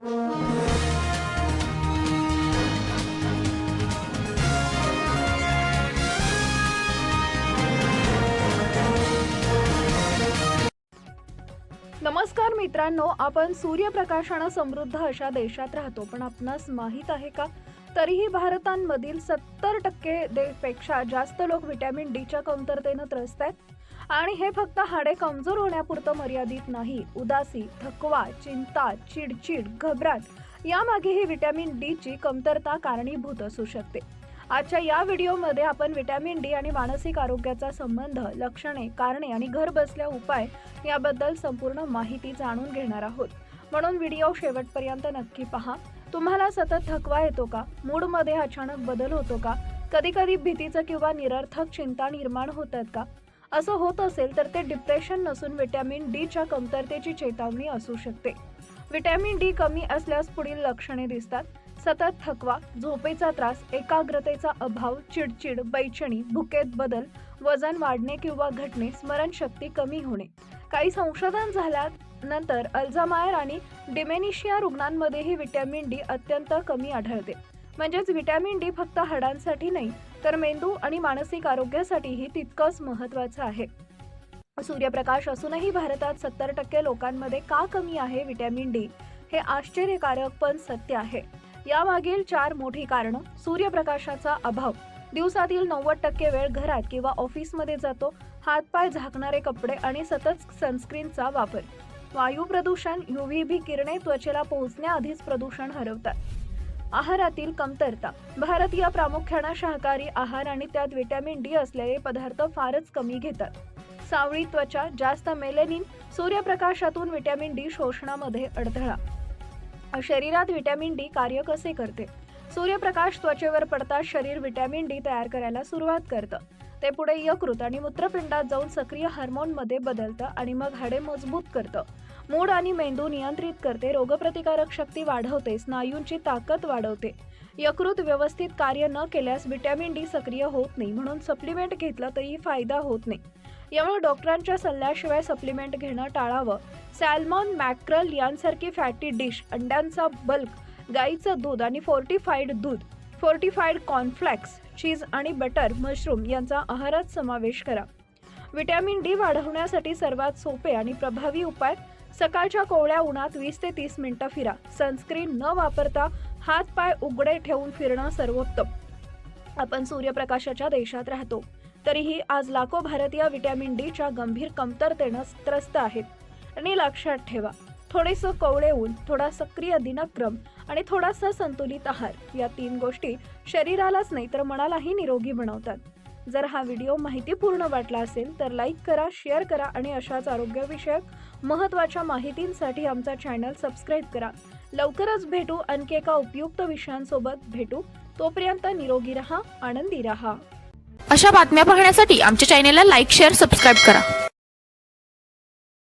नमस्कार मित्रांनो, आपण सूर्यप्रकाशाने समृद्ध अशा देशात राहतो, पण आपणास माहित आहे का, तरीही भारतामधील 70% पेक्षा जास्त लोक व्हिटॅमिन डी च्या कमतरतेने त्रस्त आहेत। आणि हे फक्त हाडे कमजोर होण्यापुरतं मर्यादित नाही। उदासी, थकवा, चिंता, चिडचिड, घबराट यामागेही व्हिटॅमिन डी ची कमतरता कारणीभूत असू शकते। आजच्या या व्हिडिओमध्ये आपण व्हिटॅमिन डी आणि मानसिक आरोग्याचा संबंध, लक्षणे, कारणे आणि घर बसल्या उपाय याबद्दल संपूर्ण माहिती जाणून घेणार आहोत। म्हणून व्हिडिओ शेवटपर्यंत नक्की पहा। तुम्हाला सतत थकवा येतो का? मूडमध्ये अचानक बदल होतो का? कधी-कधी भीतीचं किंवा निरर्थक चिंता निर्माण होतात का? असं होत असेल तर ते डिप्रेशन नसून व्हिटॅमिन डी च्या कमतरतेची चेतावणी असू शकते। व्हिटॅमिन डी कमी असल्यास पुढील लक्षणे दिसतात: सतत थकवा, झोपेचा त्रास, एकाग्रतेचा अभाव, चिडचिड, बेचैनी, भुकेत बदल, वजन वाढणे किंवा घटणे, स्मरणशक्ती कमी होणे। काही संशोधन झाल्यानंतर अल्झायमर आणि डिमेन्शिया रुग्णांमध्येही व्हिटॅमिन डी अत्यंत कमी आढळते। म्हणजेच व्हिटॅमिन डी फक्त हाडांसाठी नाही, तर मेंदू आणि मानसिक आरोग्यासाठीही तितकंच महत्त्वाचं आहे। सूर्यप्रकाश असूनही भारतात 70% लोकांमध्ये का कमी आहे व्हिटॅमिन डी, हे आश्चर्यकारक पण सत्य आहे। यामागील 4 मोठी कारणं: सूर्यप्रकाशाचा अभाव, दिवसातील 90% वेळ घरात किंवा ऑफिसमध्ये जातो, हातपाय झाकणारे कपडे आणि सतत सनस्क्रीनचा वापर, वायू प्रदूषण, UVB किरणे त्वचेला पोहोचण्याआधीच प्रदूषण हरवतात, आहारातील कमतरता, भारतीय प्रामुख्याने शाकाहारी आहार आणि त्यात व्हिटॅमिन डी असलेले पदार्थ फारच कमी घेतात, सावळी त्वचा, जास्त मेलेनिन, सूर्यप्रकाशातून व्हिटॅमिन डी शोषणामध्ये अडथळा। शरीरात व्हिटॅमिन डी कार्य कसे करते? सूर्यप्रकाश त्वचेवर पडताच शरीर व्हिटॅमिन डी तयार करायला सुरुवात करतं। ते पुढे यकृत आणि मूत्रपिंडात जाऊन सक्रिय हार्मोनमध्ये बदलतं आणि मग हाडे मजबूत करतं, मूड आणि मेंदू नियंत्रित करते, रोगप्रतिकारक शक्ती वाढवते, स्नायूंची ताकद वाढवते। यकृत व्यवस्थित कार्य न केल्यास व्हिटॅमिन डी सक्रिय होत नाही, म्हणून सप्लिमेंट घेतलं तरी फायदा होत नाही। यामुळे डॉक्टरांच्या सल्ल्याशिवाय सप्लिमेंट घेणं टाळावं। सॅल्मॉन, मॅक्रल यांसारखी फॅटी डिश, अंड्यांचा बल्क, गाईचं दूध आणि फोर्टिफाईड दूध, फोर्टिफाईड कॉर्नफ्लेक्स, चीज आणि बटर, मशरूम यांचा आहारात समावेश करा। व्हिटॅमिन डी वाढवण्यासाठी सर्वात सोपे आणि प्रभावी उपाय: सकाळच्या कोवळ्या उन्हात 20 ते 30 मिनिटं फिरा, सनस्क्रीन न वापरता हात पाय उघडे ठेवून फिरणं सर्वोत्तम। आपण सूर्यप्रकाशाच्या देशात राहतो, तरीही आज लाखो भारतीय व्हिटॅमिन डी च्या गंभीर कमतरतेने त्रस्त आहेत। आणि लक्षात ठेवा, थोडेसं कोवळे ऊन, थोडा सक्रिय दिनक्रम आणि थोडासा संतुलित आहार, या 3 गोष्टी शरीरालाच नाही तर मनालाही निरोगी बनवतात। जर हा व्हिडिओ माहितीपूर्ण वाटला असेल तर लाईक करा, शेअर करा आणि अशाच आरोग्यविषयक महत्त्वाच्या माहितींसाठी आमचा चॅनल सबस्क्राईब करा। लवकरच भेटू, आणखी एका उपयुक्त विषयांसोबत भेटू। तोपर्यंत निरोगी रहा, आनंदी रहा। अशा बातम्या पाहण्यासाठी आमच्या चॅनेलला लाईक, शेअर, सबस्क्राईब करा।